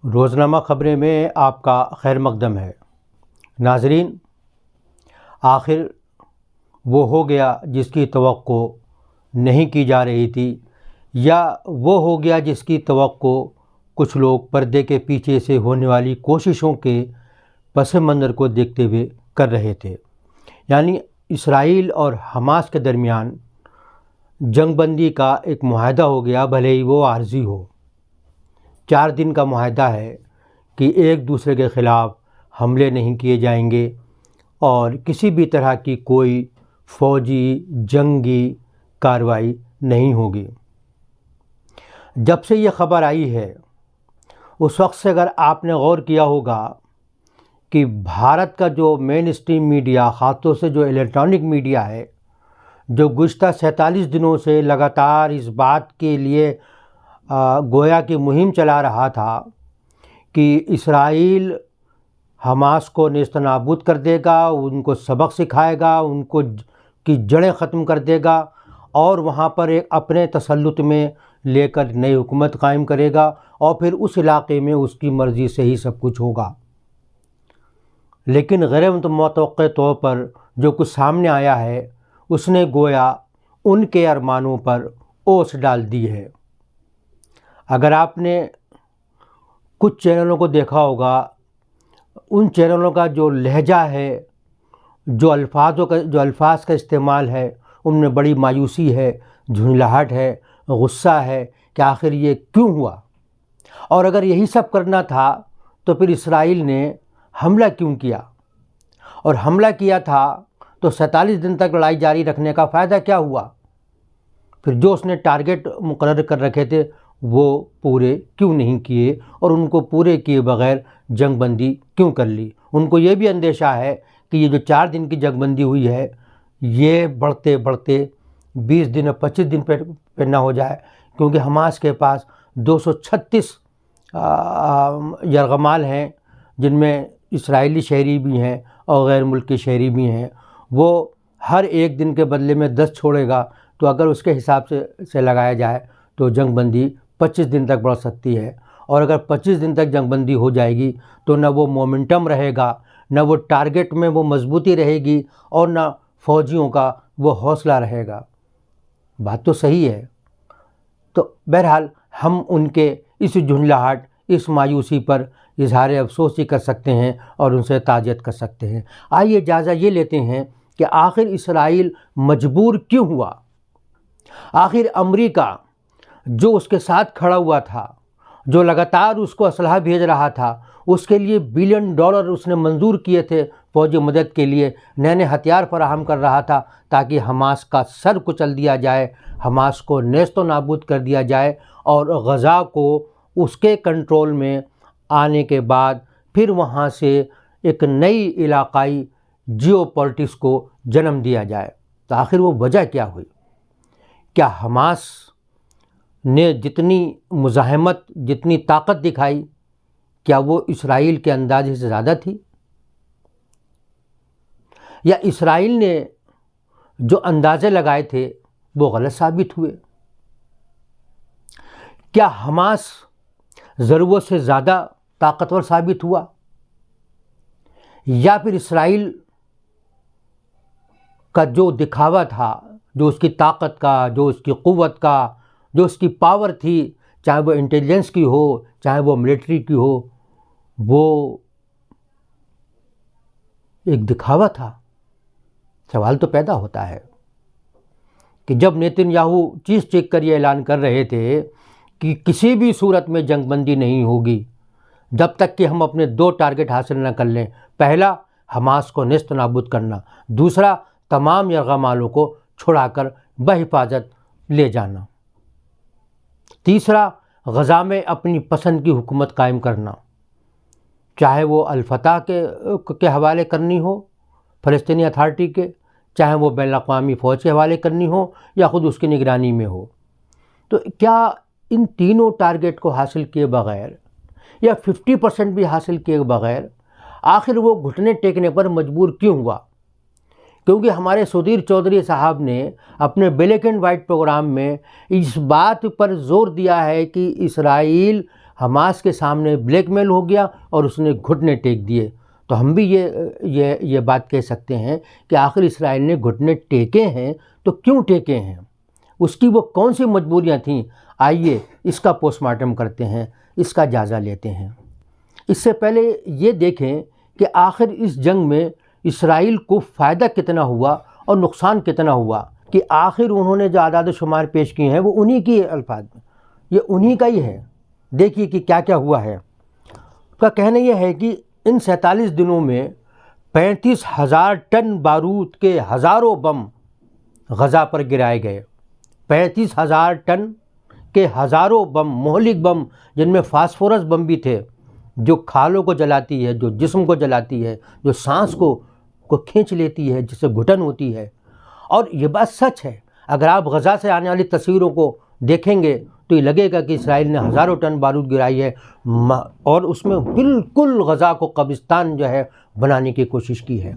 روزنامہ خبریں میں آپ کا خیر مقدم ہے۔ ناظرین، آخر وہ ہو گیا جس کی توقع نہیں کی جا رہی تھی، یا وہ ہو گیا جس کی توقع کچھ لوگ پردے کے پیچھے سے ہونے والی کوششوں کے پس منظر کو دیکھتے ہوئے کر رہے تھے۔ یعنی اسرائیل اور حماس کے درمیان جنگ بندی کا ایک معاہدہ ہو گیا، بھلے ہی وہ عارضی ہو۔ 4 دن کا معاہدہ ہے کہ ایک دوسرے کے خلاف حملے نہیں کیے جائیں گے اور کسی بھی طرح کی کوئی فوجی جنگی کارروائی نہیں ہوگی۔ جب سے یہ خبر آئی ہے اس وقت سے اگر آپ نے غور کیا ہوگا کہ بھارت کا جو مین اسٹریم میڈیا، خاص طور سے جو الیکٹرانک میڈیا ہے، جو گزشتہ 47 دنوں سے لگاتار اس بات کے لیے گویا کہ مہم چلا رہا تھا کہ اسرائیل حماس کو نیست و نابود کر دے گا، ان کو سبق سکھائے گا، ان کو کی جڑیں ختم کر دے گا اور وہاں پر ایک اپنے تسلط میں لے کر نئی حکومت قائم کرے گا اور پھر اس علاقے میں اس کی مرضی سے ہی سب کچھ ہوگا۔ لیکن غیر متوقع طور پر جو کچھ سامنے آیا ہے اس نے گویا ان کے ارمانوں پر اوس ڈال دی ہے۔ اگر آپ نے کچھ چینلوں کو دیکھا ہوگا، ان چینلوں کا جو لہجہ ہے، جو الفاظ کا استعمال ہے، ان میں بڑی مایوسی ہے، جھنجھلاہٹ ہے، غصہ ہے کہ آخر یہ کیوں ہوا، اور اگر یہی سب کرنا تھا تو پھر اسرائیل نے حملہ کیوں کیا، اور حملہ کیا تھا تو 47 دن تک لڑائی جاری رکھنے کا فائدہ کیا ہوا، پھر جو اس نے ٹارگٹ مقرر کر رکھے تھے وہ پورے کیوں نہیں کیے، اور ان کو پورے کیے بغیر جنگ بندی کیوں کر لی۔ ان کو یہ بھی اندیشہ ہے کہ یہ جو 4 دن کی جنگ بندی ہوئی ہے یہ بڑھتے بڑھتے 20 دن اور 25 دن پہ نہ ہو جائے، کیونکہ حماس کے پاس 236 یرغمال ہیں، جن میں اسرائیلی شہری بھی ہیں اور غیر ملکی شہری بھی ہیں۔ وہ ہر ایک دن کے بدلے میں 10 چھوڑے گا، تو اگر اس کے حساب سے لگایا جائے تو جنگ بندی 25 دن تک بڑھ سکتی ہے، اور اگر 25 دن تک جنگ بندی ہو جائے گی تو نہ وہ مومنٹم رہے گا، نہ وہ ٹارگٹ میں وہ مضبوطی رہے گی، اور نہ فوجیوں کا وہ حوصلہ رہے گا۔ بات تو صحیح ہے۔ تو بہرحال ہم ان کے اس جھنجھلاہٹ، اس مایوسی پر اظہار افسوس ہی کر سکتے ہیں اور ان سے تعزیت کر سکتے ہیں۔ آئیے جائزہ یہ لیتے ہیں کہ آخر اسرائیل مجبور کیوں ہوا۔ آخر امریکہ جو اس کے ساتھ کھڑا ہوا تھا، جو لگاتار اس کو اسلحہ بھیج رہا تھا، اس کے لیے $1 بلین اس نے منظور کیے تھے فوجی مدد کے لیے، نئے ہتھیار فراہم کر رہا تھا تاکہ حماس کا سر کچل دیا جائے، حماس کو نیست و نابود کر دیا جائے، اور غزہ کو اس کے کنٹرول میں آنے کے بعد پھر وہاں سے ایک نئی علاقائی جیو پالیٹکس کو جنم دیا جائے۔ تو آخر وہ وجہ کیا ہوئی؟ کیا حماس نے جتنی مزاحمت، جتنی طاقت دکھائی، کیا وہ اسرائیل کے اندازے سے زیادہ تھی؟ یا اسرائیل نے جو اندازے لگائے تھے وہ غلط ثابت ہوئے؟ کیا حماس ضرورت سے زیادہ طاقتور ثابت ہوا، یا پھر اسرائیل کا جو دکھاوا تھا، جو اس کی طاقت کا، جو اس کی قوت کا، جو اس کی پاور تھی، چاہے وہ انٹیلیجنس کی ہو، چاہے وہ ملٹری کی ہو، وہ ایک دکھاوا تھا؟ سوال تو پیدا ہوتا ہے کہ جب نیتن یاہو چیخ چیخ کر یہ اعلان کر رہے تھے کہ کسی بھی صورت میں جنگ بندی نہیں ہوگی جب تک کہ ہم اپنے 2 ٹارگٹ حاصل نہ کر لیں، پہلا حماس کو نیست و نابود کرنا، دوسرا تمام یرغمالوں کو چھڑا کر بحفاظت لے جانا، تیسرا غزہ میں اپنی پسند کی حکومت قائم کرنا، چاہے وہ الفتح کے حوالے کرنی ہو، فلسطینی اتھارٹی کے، چاہے وہ بین الاقوامی فوج کے حوالے کرنی ہو یا خود اس کی نگرانی میں ہو۔ تو کیا ان تینوں ٹارگٹ کو حاصل کیے بغیر یا 50% بھی حاصل کیے بغیر آخر وہ گھٹنے ٹیکنے پر مجبور کیوں ہوا؟ کیونکہ ہمارے سدھیر چودھری صاحب نے اپنے بلیک اینڈ وائٹ پروگرام میں اس بات پر زور دیا ہے کہ اسرائیل حماس کے سامنے بلیک میل ہو گیا اور اس نے گھٹنے ٹیک دیے۔ تو ہم بھی یہ بات کہہ سکتے ہیں کہ آخر اسرائیل نے گھٹنے ٹیکے ہیں تو کیوں ٹیکے ہیں، اس کی وہ کون سی مجبوریاں تھیں؟ آئیے اس کا پوسٹ مارٹم کرتے ہیں، اس کا جائزہ لیتے ہیں۔ اس سے پہلے یہ دیکھیں کہ آخر اس جنگ میں اسرائیل کو فائدہ کتنا ہوا اور نقصان کتنا ہوا، کہ آخر انہوں نے جو اعداد و شمار پیش کیے ہیں وہ انہی کی الفاظ میں، یہ انہی کا ہی ہے۔ دیکھیے کہ کیا کیا ہوا ہے۔ اس کا کہنا یہ ہے کہ ان 47 دنوں میں 35,000 ٹن بارود کے ہزاروں بم غزہ پر گرائے گئے۔ 35,000 ٹن کے ہزاروں بم، مہلک بم، جن میں فاسفورس بم بھی تھے، جو کھالوں کو جلاتی ہے، جو جسم کو جلاتی ہے، جو سانس کو کھینچ لیتی ہے، جس سے گھٹن ہوتی ہے۔ اور یہ بات سچ ہے، اگر آپ غزہ سے آنے والی تصویروں کو دیکھیں گے تو یہ لگے گا کہ اسرائیل نے ہزاروں ٹن بارود گرائی ہے، اور اس میں بالکل غزہ کو قبرستان جو ہے بنانے کی کوشش کی ہے۔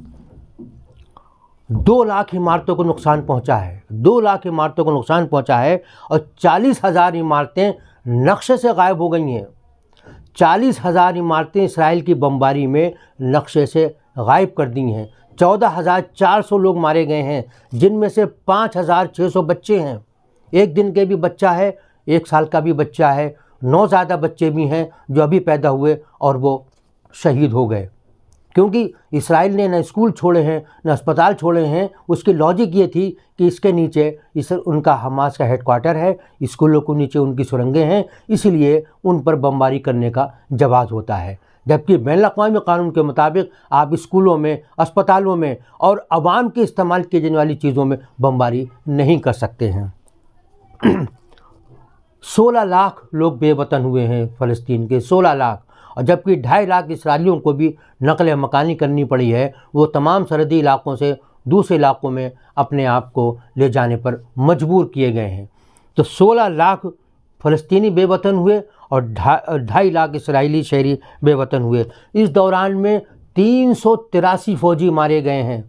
2 لاکھ عمارتوں کو نقصان پہنچا ہے، 2 لاکھ عمارتوں کو نقصان پہنچا ہے، اور 40,000 عمارتیں نقشے سے غائب ہو گئی ہیں۔ 40,000 عمارتیں اسرائیل کی بمباری میں نقشے سے غائب کر دی ہیں۔ 14,400 لوگ مارے گئے ہیں، جن میں سے 5,600 بچے ہیں۔ 1 دن کے بھی بچہ ہے، 1 سال کا بھی بچہ ہے، نوزائیدہ بچے بھی ہیں جو ابھی پیدا ہوئے اور وہ شہید ہو گئے، کیونکہ اسرائیل نے نہ اسکول چھوڑے ہیں نہ اسپتال چھوڑے ہیں۔ اس کی لاجک یہ تھی کہ اس کے نیچے ان کا حماس کا ہیڈ کوارٹر ہے، اسکولوں کے نیچے ان کی سرنگیں ہیں، اس لیے ان پر بمباری کرنے کا جواز ہوتا ہے۔ جبکہ بین الاقوامی قانون کے مطابق آپ اسکولوں میں، اسپتالوں میں اور عوام کے استعمال کی جانے والی چیزوں میں بمباری نہیں کر سکتے ہیں۔ 16 لاکھ لوگ بے وطن ہوئے ہیں فلسطین کے، 16 لاکھ، اور جبکہ 2.5 لاکھ اسرائیلیوں کو بھی نقل مکانی کرنی پڑی ہے۔ وہ تمام سرحدی علاقوں سے دوسرے علاقوں میں اپنے آپ کو لے جانے پر مجبور کیے گئے ہیں۔ تو 16 لاکھ فلسطینی بے وطن ہوئے اور 2.5 لاکھ اسرائیلی شہری بے وطن ہوئے۔ اس دوران میں 383 فوجی مارے گئے ہیں۔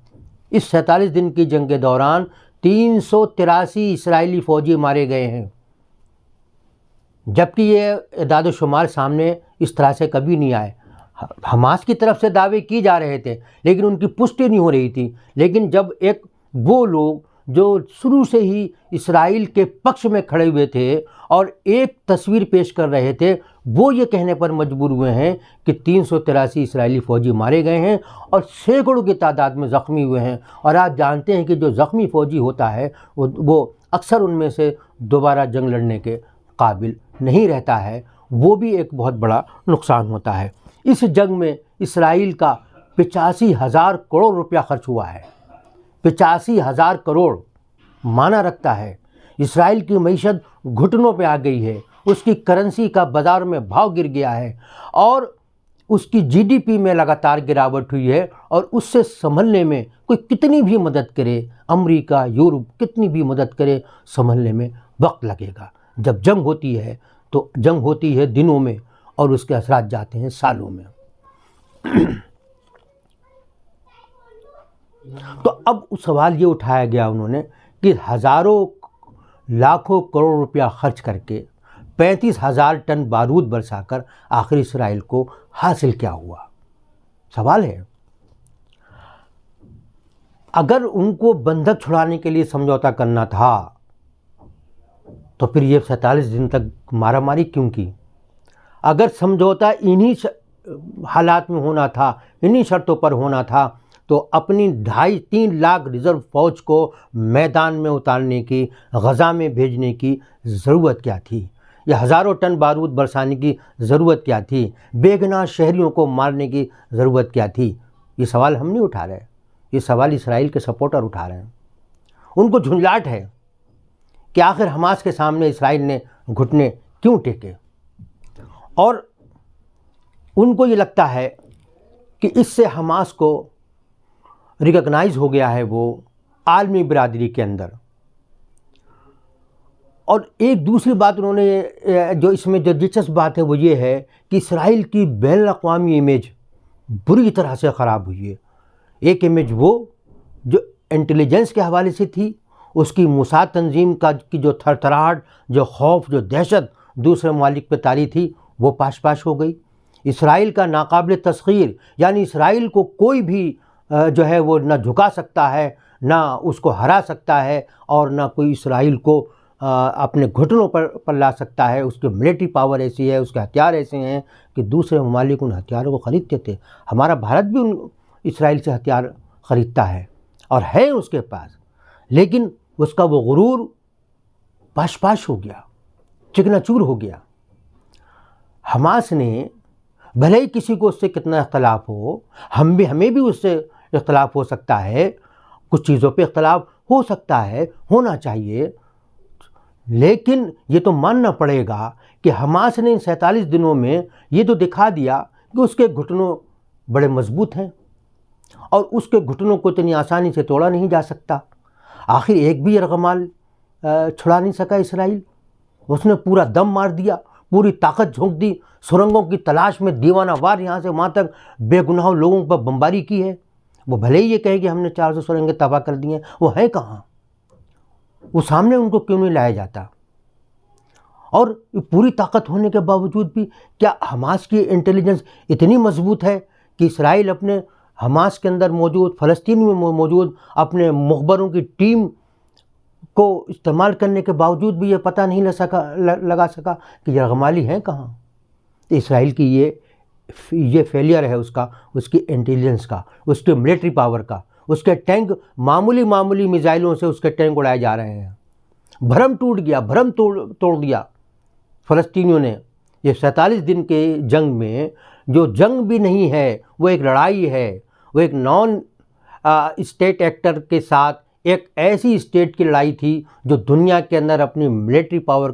اس 47 دن کی جنگ کے دوران 383 اسرائیلی فوجی مارے گئے ہیں، جبکہ یہ اعداد و شمار سامنے اس طرح سے کبھی نہیں آئے۔ حماس کی طرف سے دعوے کی جا رہے تھے لیکن ان کی پشٹی نہیں ہو رہی تھی۔ لیکن جب وہ لوگ جو شروع سے ہی اسرائیل کے پکش میں کھڑے ہوئے تھے اور ایک تصویر پیش کر رہے تھے، وہ یہ کہنے پر مجبور ہوئے ہیں کہ 383 اسرائیلی فوجی مارے گئے ہیں اور سینکڑوں کی تعداد میں زخمی ہوئے ہیں۔ اور آپ جانتے ہیں کہ جو زخمی فوجی ہوتا ہے وہ اکثر ان میں سے دوبارہ جنگ لڑنے کے قابل نہیں رہتا ہے، وہ بھی ایک بہت بڑا نقصان ہوتا ہے۔ اس جنگ میں اسرائیل کا 85,000 کروڑ روپیہ خرچ ہوا ہے۔ 85,000 کروڑ معنی رکھتا ہے۔ اسرائیل کی معیشت گھٹنوں پہ آ گئی ہے، اس کی کرنسی کا بازار میں بھاؤ گر گیا ہے، اور اس کی GDP میں لگاتار گراوٹ ہوئی ہے، اور اس سے سنبھلنے میں کوئی کتنی بھی مدد کرے، امریکہ، یورپ کتنی بھی مدد کرے، سنبھلنے میں وقت لگے گا۔ جب جنگ ہوتی ہے تو جنگ ہوتی ہے دنوں میں اور اس کے اثرات جاتے ہیں سالوں میں۔ تو اب سوال یہ اٹھایا گیا انہوں نے کہ ہزاروں لاکھوں کروڑ روپیہ خرچ کر کے 35,000 ٹن بارود برسا کر آخر اسرائیل کو حاصل کیا ہوا؟ سوال ہے۔ اگر ان کو بندھک چھڑانے کے لیے سمجھوتا کرنا تھا تو پھر یہ 47 دن تک مارا ماری کیوں کی؟ اگر سمجھوتا انہی حالات میں ہونا تھا، انہی شرطوں پر ہونا تھا، تو اپنی 2.5-3 لاکھ ریزرو فوج کو میدان میں اتارنے کی، غزہ میں بھیجنے کی ضرورت کیا تھی؟ یہ ہزاروں ٹن بارود برسانے کی ضرورت کیا تھی؟ بے گناہ شہریوں کو مارنے کی ضرورت کیا تھی؟ یہ سوال ہم نہیں اٹھا رہے، یہ سوال اسرائیل کے سپورٹر اٹھا رہے ہیں۔ ان کو جھنجھلاہٹ ہے کہ آخر حماس کے سامنے اسرائیل نے گھٹنے کیوں ٹیکے، اور ان کو یہ لگتا ہے کہ اس سے حماس کو ریکگنائز ہو گیا ہے وہ عالمی برادری کے اندر۔ اور ایک دوسری بات انہوں نے جو اس میں جو دلچسپ بات ہے وہ یہ ہے کہ اسرائیل کی بین الاقوامی امیج بری طرح سے خراب ہوئی ہے۔ ایک امیج وہ جو انٹیلیجنس کے حوالے سے تھی، اس کی موساد تنظیم کی جو تھر تھراہٹ، جو خوف، جو دہشت دوسرے ممالک پہ طاری تھی، وہ پاش پاش ہو گئی۔ اسرائیل کا ناقابل تسخیر، یعنی اسرائیل کو کوئی بھی جو ہے وہ نہ جھکا سکتا ہے، نہ اس کو ہرا سکتا ہے، اور نہ کوئی اسرائیل کو اپنے گھٹنوں پر لا سکتا ہے۔ اس کے ملٹری پاور ایسی ہے، اس کے ہتھیار ایسے ہیں کہ دوسرے ممالک ان ہتھیاروں کو خریدتے تھے۔ ہمارا بھارت بھی اسرائیل سے ہتھیار خریدتا ہے اور ہے اس کے پاس، لیکن اس کا وہ غرور پاش پاش ہو گیا، چکنا چور ہو گیا۔ حماس نے بھلے ہی کسی کو اس سے کتنا اختلاف ہو، ہمیں بھی اس سے اختلاف ہو سکتا ہے، کچھ چیزوں پہ اختلاف ہو سکتا ہے، ہونا چاہیے، لیکن یہ تو ماننا پڑے گا کہ حماس نے ان 47 دنوں میں یہ تو دکھا دیا کہ اس کے گھٹنوں بڑے مضبوط ہیں اور اس کے گھٹنوں کو اتنی آسانی سے توڑا نہیں جا سکتا۔ آخر ایک بھی یرغمال چھڑا نہیں سکا اسرائیل، اس نے پورا دم مار دیا، پوری طاقت جھونک دی، سرنگوں کی تلاش میں دیوانہ وار یہاں سے وہاں تک بے گناہ لوگوں پر بمباری کی ہے۔ وہ بھلے ہی یہ کہے کہ ہم نے 400 سرنگیں تباہ کر دی ہیں، وہ ہیں کہاں؟ وہ سامنے ان کو کیوں نہیں لایا جاتا؟ اور پوری طاقت ہونے کے باوجود بھی کیا حماس کی انٹیلیجنس اتنی مضبوط ہے کہ اسرائیل اپنے حماس کے اندر موجود، فلسطین میں موجود اپنے مخبروں کی ٹیم کو استعمال کرنے کے باوجود بھی یہ پتہ نہیں لگا سکا کہ یرغمالی ہیں کہاں؟ اسرائیل کی یہ فیلئر ہے اس کی انٹیلیجنس کا، اس کے ملٹری پاور کا۔ اس کے ٹینک معمولی میزائلوں سے اس کے ٹینک اڑائے جا رہے ہیں۔ بھرم ٹوٹ گیا، بھرم توڑ دیا فلسطینیوں نے۔ یہ 47 دن کے جنگ میں جو جنگ بھی نہیں ہے، وہ ایک لڑائی ہے، وہ ایک نان اسٹیٹ ایکٹر کے ساتھ ایک ایسی اسٹیٹ کی لڑائی تھی جو دنیا کے اندر اپنی ملٹری پاور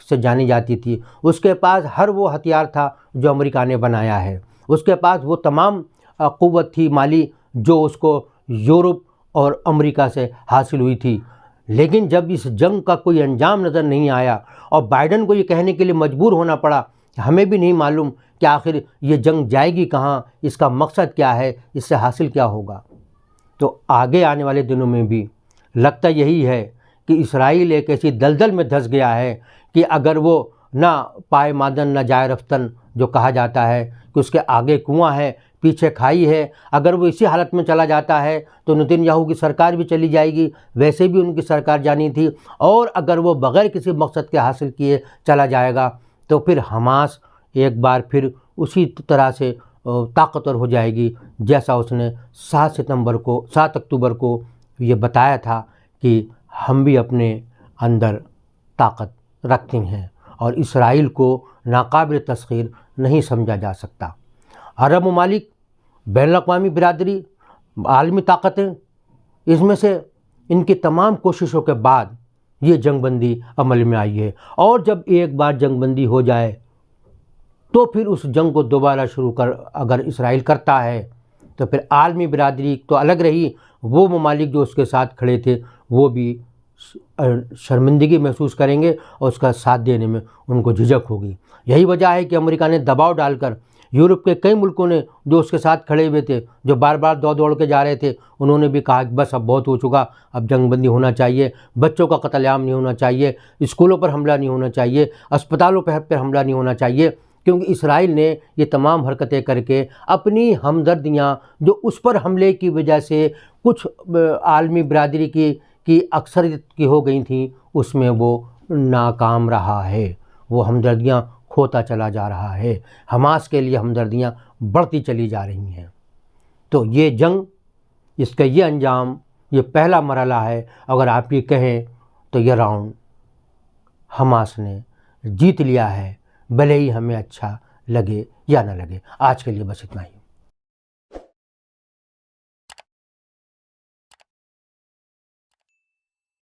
سے جانی جاتی تھی۔ اس کے پاس ہر وہ ہتھیار تھا جو امریکہ نے بنایا ہے، اس کے پاس وہ تمام قوت تھی مالی جو اس کو یورپ اور امریکہ سے حاصل ہوئی تھی۔ لیکن جب اس جنگ کا کوئی انجام نظر نہیں آیا اور بائیڈن کو یہ کہنے کے لیے مجبور ہونا پڑا کہ ہمیں بھی نہیں معلوم کہ آخر یہ جنگ جائے گی کہاں، اس کا مقصد کیا ہے، اس سے حاصل کیا ہوگا، تو آگے آنے والے دنوں میں بھی لگتا یہی ہے کہ اسرائیل ایک ایسی دلدل میں دھس گیا ہے کہ اگر وہ نہ پائے مادن نہ جائے رفتن جو کہا جاتا ہے کہ اس کے آگے کنواں ہے پیچھے کھائی ہے، اگر وہ اسی حالت میں چلا جاتا ہے تو نتن یاہو کی سرکار بھی چلی جائے گی، ویسے بھی ان کی سرکار جانی تھی، اور اگر وہ بغیر کسی مقصد کے حاصل کیے چلا جائے گا تو پھر حماس ایک بار پھر اسی طرح سے طاقتور ہو جائے گی جیسا اس نے 7 اکتوبر کو یہ بتایا تھا کہ ہم بھی اپنے اندر طاقت رکھتے ہیں اور اسرائیل کو ناقابل تسخیر نہیں سمجھا جا سکتا۔ عرب ممالک، بین الاقوامی برادری، عالمی طاقتیں، اس میں سے ان کی تمام کوششوں کے بعد یہ جنگ بندی عمل میں آئی ہے، اور جب ایک بار جنگ بندی ہو جائے تو پھر اس جنگ کو دوبارہ شروع اگر اسرائیل کرتا ہے تو پھر عالمی برادری تو الگ رہی، وہ ممالک جو اس کے ساتھ کھڑے تھے وہ بھی شرمندگی محسوس کریں گے اور اس کا ساتھ دینے میں ان کو جھجک ہوگی۔ یہی وجہ ہے کہ امریکہ نے دباؤ ڈال کر یورپ کے کئی ملکوں نے جو اس کے ساتھ کھڑے ہوئے تھے، جو بار بار دوڑ کے جا رہے تھے، انہوں نے بھی کہا کہ بس اب بہت ہو چکا، اب جنگ بندی ہونا چاہیے، بچوں کا قتل عام نہیں ہونا چاہیے، اسکولوں پر حملہ نہیں ہونا چاہیے، اسپتالوں پر حملہ نہیں ہونا چاہیے، کیونکہ اسرائیل نے یہ تمام حرکتیں کر کے اپنی ہمدردیاں جو اس پر حملے کی وجہ سے کچھ عالمی برادری کی اکثریت کی ہو گئی تھیں، اس میں وہ ناکام رہا ہے، وہ ہمدردیاں کھوتا چلا جا رہا ہے، حماس کے لیے ہمدردیاں بڑھتی چلی جا رہی ہیں۔ تو یہ جنگ، اس کا یہ انجام، یہ پہلا مرحلہ ہے، اگر آپ یہ کہیں تو یہ راؤنڈ حماس نے جیت لیا ہے، بھلے ہی ہمیں اچھا لگے یا نہ لگے۔ آج کے لیے بس اتنا ہی۔